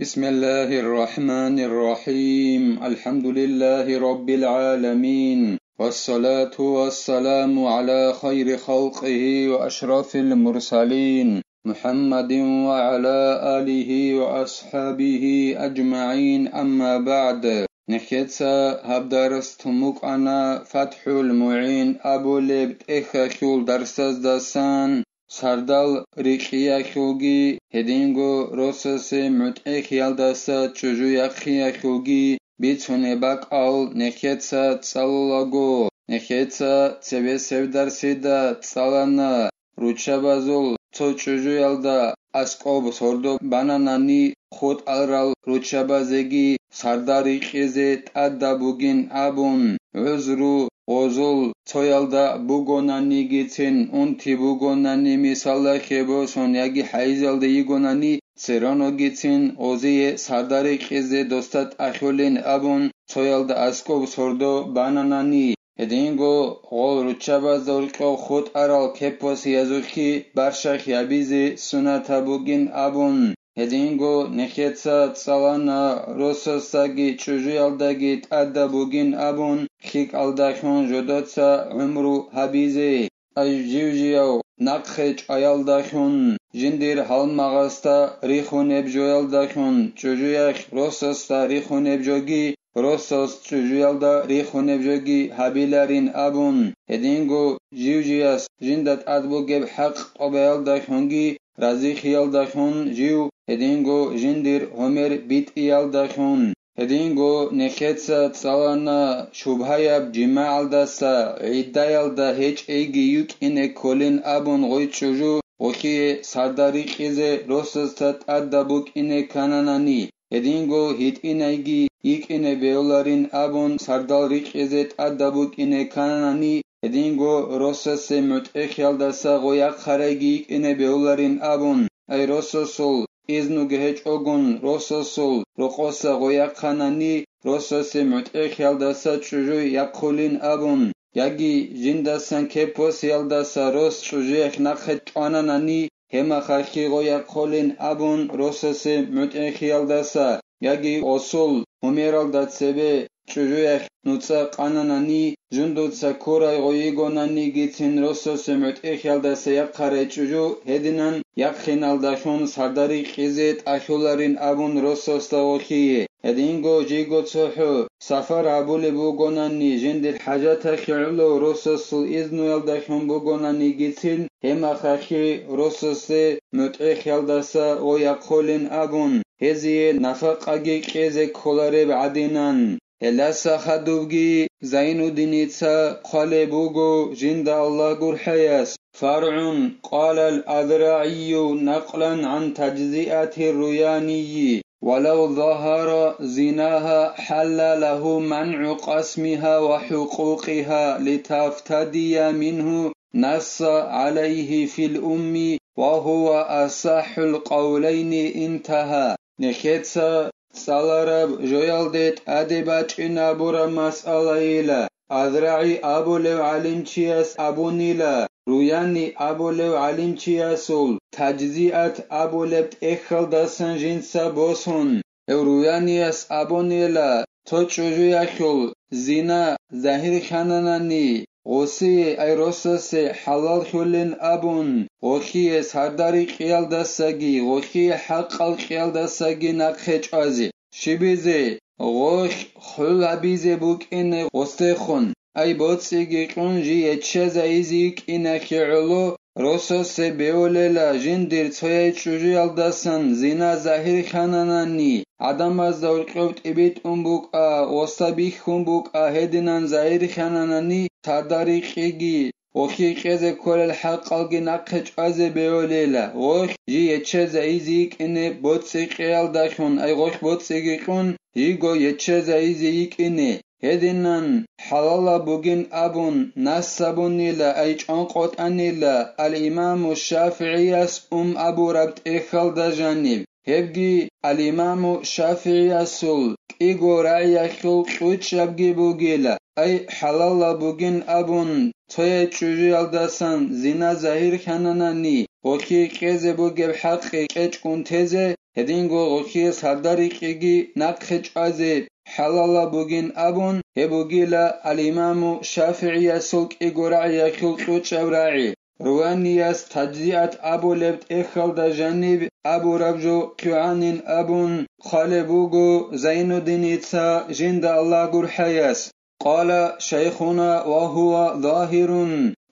بسم الله الرحمن الرحيم الحمد لله رب العالمين والصلاة والسلام على خير خلقه وأشرف المرسلين محمد وعلى آله وأصحابه أجمعين أما بعد نخيتسا هبدرستموك أنا فتح المعين أبو لبت إخاخول درسز دسان سردال ريخيا خوغي هدينغو روسسي متعي خيالدسا چجويا خيا خوغي بيتونه باك آل نخيتسا تصالولاغو نخيتسا تسوي سودرسيدا تصالانا روچابازول تو چجويالدا اسقوب سوردو باناناني خود الرال روچابازيگي سرداري خيزي تادابوگين ابون عذرو Ozul toyalda bugonani gitsin unti bugonani misalla kheboson yagi haizalda igonani serano gitsin oziye sardari khize dostat akhulin abun toyalda askov sordo bananani hedingo gol ruchaba zorqo khut aral kepos yazukhi barshakh yabizi sunata bugin abun Hedingo nekhetsa tsalana rososagi chujuyaldagi tadabugin abun khik aldachon jodotsa umru habize ay jivjiyaw naqkhech ayaldachon jindir halmagasta rikhuneb joyaldachon chujuyakh rososta rikhuneb jogi rosos chujuyalda rikhuneb jogi habilarin abun hedingo jivjiyas jindat adbugeb haq qobayaldachongi razi khiyaldachon jiv Hedingo jindir homer bit iyaldachon Hedingo nekhetsa tsalana shubhayab jima'aldasa iddayalda hech egi yuk ine kolin abun goychuju okhie sardari khize rosostat addabuk ine kananani Hedingo hit inaigi ik ine beolarin abun sardari khize addabuk ine kananani Hedingo rosose mut'ekhyaldasa goyak kharegi ik ine beolarin abun ay rososol iznu gehech ogun rososul roqosa goyaqanani rosose mut'ekhyaldasa chuju yaqulin abun yagi jindasan kepos yaldasa ros chuju ekhnakhet ananani hema kharki goyaqulin abun rosose mut'ekhyaldasa yagi osul humeralda tsebe chuju ekh nutsa qananani jundutsa koray goyigonani gitsin rosose mut'ekhyaldasa yaqare chuju hedinan yakhinaldashon sardari khizet ashularin abun rososta okhiye Hedingo jigo tsohu safar abule bugonani jindir hajata khi'ulo rososul iznu yaldashon bugonani gitsin hema khakhi rosose mut'ekhyaldasa o yaqolin abun heziye nafaqagi khize kolareb adinan Helasa khaduvgi Zainuddinitsa qalebugo jinda Allah gurhayas فرع قال الأذرعي نقلا عن تجزئة الرياني ولو ظهر زناها حل له منع قسمها وحقوقها لتفتدي منه نص عليه في الأم وهو أصح القولين انتهى نخيتسا سالارب جويالدت أدبات إنابورا مسألة أذرعي أبو لو علمچياس أبو نيلا روياني أبو لو علمچياسول تجزئة أبو لبت إخل داسن جنسا بوسون رويانياس أبو نيلا توچوجو يخل زنا زهير خاناناني غوسي أي روسسي حلال خلين أبون غوخي سرداري خيال داساگي غوخي حقال خيال داساگي نقخيچ آزي شبيزي غوخ خل عبيزي بوك إني غوستيخون أي بوتسيگي قنجي يتشازا إزيك إنا خيعلو روسوسي بيوليلا جندير تسويا چوجو يالداسن زينا زهير خاناناني عدم از دور قوت إبيت بوك غوستابيخ بوك هدنان زهير خاناناني ترداري خيگي وخي قيزي كل الحق الگي نقج أزي بيوليلا غوخ جي يتشازا إزيك إني بوتسي قيال داخون أي غوخ بوتسيگي قن جيگو يتشازا إزيك إني هدنان حلالا بوگين أبون ناس سابونيلا أي چانقوت أنيلا الإمام الشافعي أبو ربط إخل دا جانب هبجي الإمام الشافعي السل إيجو رعي خل قوتش أبجي بوجيلا أي حلال بوجين أبون توي تشوجي الدسان زنا زهير خاناناني وكي كيزي بوجي بحقي كيش كنتزي هدينغو وكي صدري كيجي نقخج أزي حلال بوجين أبون هبوجيلا الإمام الشافعي السل إيجو رعي خل قوتش أبراعي روانياس تجزئت أبو لبت إخل دا جانب أبو ربجو قيعان أبون خالبوغو زين الدين إتسا جند الله قرحياس قال شيخنا وهو ظاهر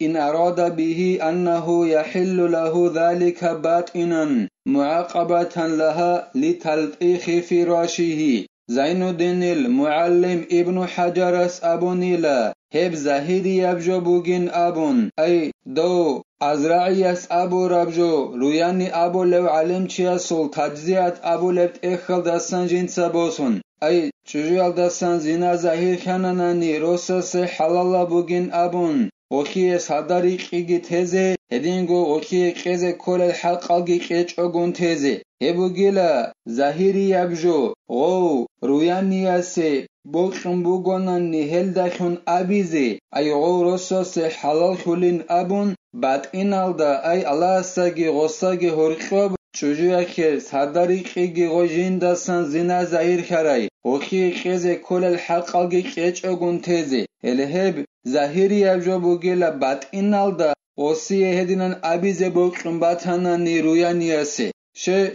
إن أراد به أنه يحل له ذلك باطنا معاقبة لها لتلطيخ فراشه زين الدين المعلم ابن حجرس أبونيلا هب زهيري يبجو بوغين أبون أي دو أزرعيس أبو ربجو روياني أبو لو علم چياسول تجزيات أبو لبت إخل دستان جنسا بوسون أي چجوال دستان زنا زهير خاناناني روسس حلال بوغين أبون وكي صدري قيجي تيزي هدينغو وكي قيزي كل الحق قلقي كيش أغون تيزي هبوغيلا زهيري يبجو غو روياني ياسي بوغن بوغونان نهل داخون أبيزي أي غو روسس حلال خولين أبون بعد این الدا ای الله سگی غصگی هرخوب چجویا که صدری قیگی غوجین دستان زنا زهیر کرای وخی قیز کل الحق قلگی کچ اگون تیزی الهب زهیری ابجو بوگیلا بعد این الدا غصی هدینان عبیز بوکن باتانان نیرویا نیاسی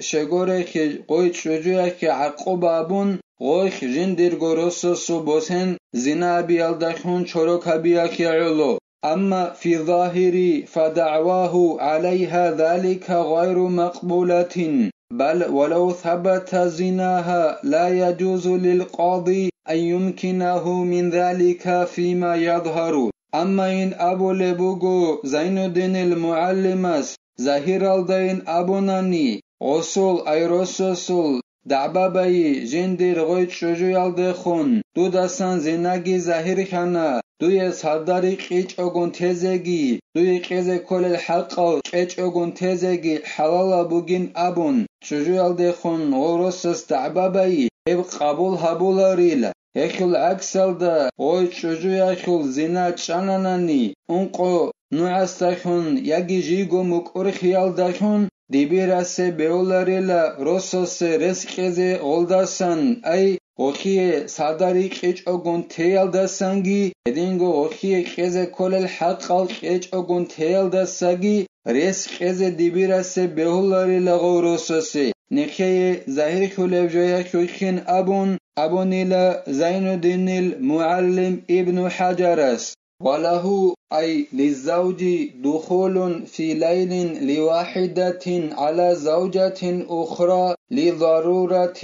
شگوره که قوی چجویا که عقوب ابون غوی خجین دیر گروسو سو بوسن زنا بیالدخون چروک بیا که علو أما في ظاهر فدعواه عليها ذلك غير مقبولة بل ولو ثبت زناها لا يجوز للقاضي أن يمكنه من ذلك فيما يظهر أما إن أبو لبوغو زين الدين المعلمس ظاهر الدين أبوناني غسول أي رسول دعبابي جندر غويت شجو يالدخون دو دستان زناگي ظاهر خانا دوی صدری قیچ اگون تزگی دوی قیز کل الحق قیچ اگون تزگی حلال بوگین ابون چجوال دخون غرص دعبابی هب قبول هبولاريل هكل عكسل دا غوي چجویا خل زنا چانانانی اونقو نوعستخون یگی جیگو مکور خیال دخون دیبیرسه بیولاریلا روسوس رسکزه غلداسن ای وخي صدري قيچ اگون تيال دسانگي هدينگو وخي قيزه كل الحق قيچ اگون تيال دسانگي ريس قيزه ديبيرسه بهولاري لغوروسوسي نخي ظاهر خلوجايا كوخين ابونيلا زين الدين المعلم ابن حجرس وله أي للزوج دخول في ليل لواحدة على زوجة أخرى لضرورة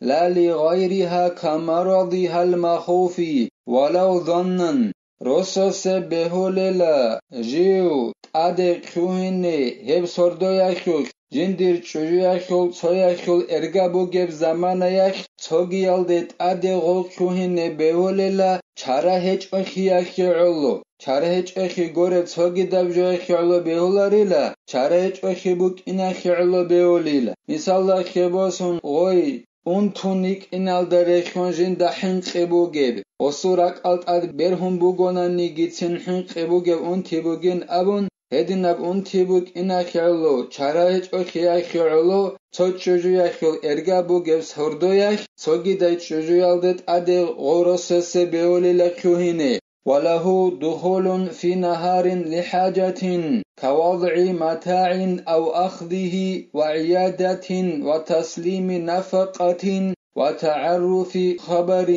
لا لغيرها كمرضها المخوف ولو ظنا رسوس بهوللا جيو تادق خوهنه هب سردو يخوك جندر چوجو يخول تو يخول ارگابو گب زمان يخ توگي يلدت ادغو خوهنه بهوللا چرا هچ اخي يخيعلو چرا هچ اخي گوره توگي دبجو يخيعلو بهولاریلا چرا هچ اخي بوك انا خيعلو بهوليلا مثال خباسون غوي اون تونیک اینال داره خونجین ده حنق بوگب اصورک الت اد برهم بوگونن نیگیتین حنق بوگب اون تیبوگین ابون هدین اب اون تیبوگ اینا خیالو چرا هیچ او خیال خیالو تو چجوی خیال ارگا بوگب سردویخ تو گیده چجوی الدت اد غورسس بیولی لکوهینه وله دخول في نهار لحاجة كوضع متاع أو أخذه وعيادة وتسليم نفقة وتعرف خبر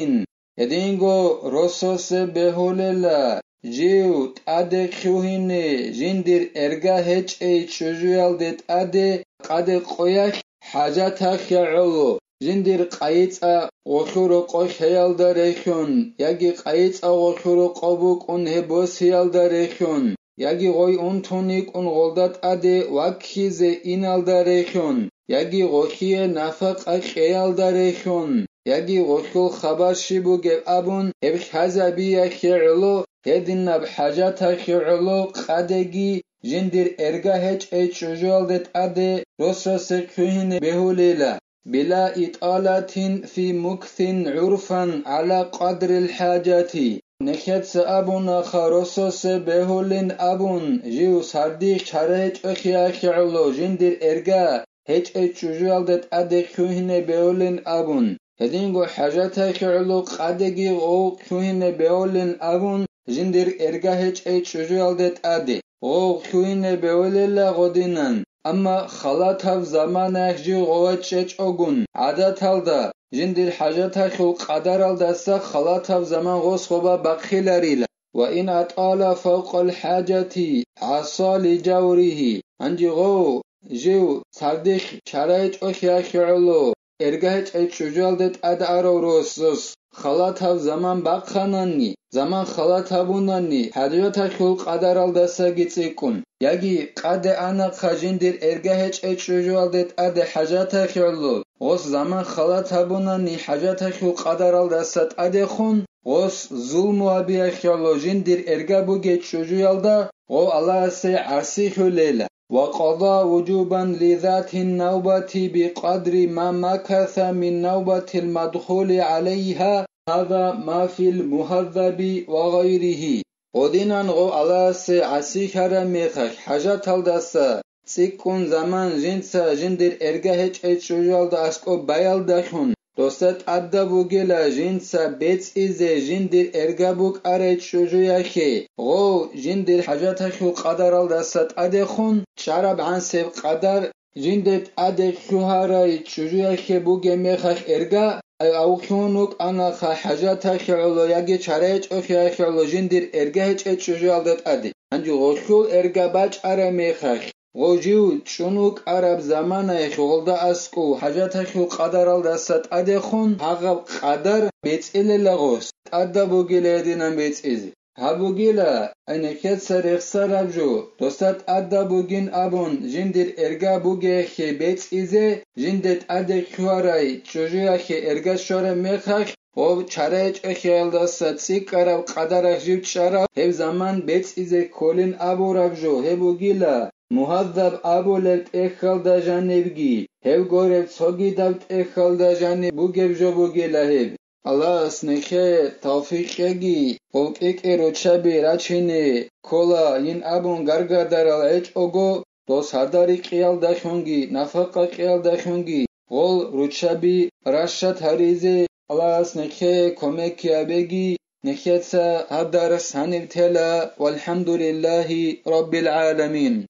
يدينغو رسوس بهوللا جيو تأدك خوهين جندر ارگا هج اي چجويال دت أدي قد قويك حاجتك يعلو جندر قايتsa غخورو قوخيال داريخون ياگي قايتsa غخورو قبوك اون هبوسيال داريخون ياگي غوي اون تونيك اون غلدات ادي واكيز اینال داريخون ياگي غوخيه نفق اخيال داريخون ياگي غخول خبرشي بوگب ابون هب خزبي يخيعلو هدين نب حاجتك يعلو قدگي جندر ارگا هچ جوجالدت اده رسرس كهن بهوليلا بلا إطالة في مكث عرفا على قدر الحاجات نكت أبونا خرصوص بهولين أبون جيو سرديخ شرهج أخيالو جندر ارگا هچ جوجالدت اده كهن بهولين أبون هدينغو حاجات خيلو قادگي او كهن بهولين أبون جندر ارگا هچ جوجالدت اده او كهن بهوليلا غدينان اما خلاتاv زمانه جي غوچچ اوگون عادتالدا جندر حاجات خو قدرالدا س خلاتاv زمان غوس خوبا بخيلاريلا وان اطال فوق الحاجه عصا لجوره عندي غو جيو صديق شرايج اوخياخيلو ارگاچ چوجالدت ادارو روسس خلاتاv زمان بخاناني زمان خلاتابوناني حاجات خو قدرالدا س گيصيكون ياگي قد انا خجندر ارگاچ چوجالدت اد حاجات خيلو غوس زمان خلاتابوناني حاجات خو قدرالدا س ادخون غوس ظلم وابيا خيلو جندر ارگا بوگي چوجالدا او الله سي عرسي خليلا وقضى وجوبا لذات النوبة بقدر ما مكث من نوبة المدخول عليها هذا ما في المهذب وغيره ودينان غو الله سي عسي كرميخك حاجات الدسا سيكون زمان جنسا جندر ارگا هچ چوجالدا اسكو بايالدخون دوست ادda bugela jinsa bets ize jindir ergabuk aret shujuyakhe go jindir hajata khu qadaral dasat adekhun sharab anseb qadar jindet ade khuharai shujuyakhe buge mekh erga au khunuk ana kha hajata khu yage charech okhyakhe jindir erga hech shujuyaldat ade anju go erga bach are mekh غوجيو چونوك عرب زمانه خولدا اسكو حاجات خو قدرال دست ادخون هغه قدر بيتل لغوس ادا بوگيله دينم بيتيز هبوگيله انكت سرخ سرابجو دوستات ادا بوگين ابون جندر ارگا بوگه خي بيتيزه جندت اد خوراي چوجيا خي ارگا شوره مخخ او چارج خيال دست سيقرب قدر جيب چرا هب زمان بيتيزه كولين ابو رابجو هبوگيله مهذب ابولت اخلدا جانبگی هف گورب سوگی دبت اخلدا جانب بوگب جو بوگی لهب الله اسنخه توفیقگی قلقیق روچبی راچینه کولا این ابون گرگردرال اچ اوگو دوس هرداری قیال دخونگی نفقا قیال دخونگی غول روچبی راشت هریزه الله اسنخه کمکی ابگی نخيتsa هدر سانب تلا والحمد لله رب العالمين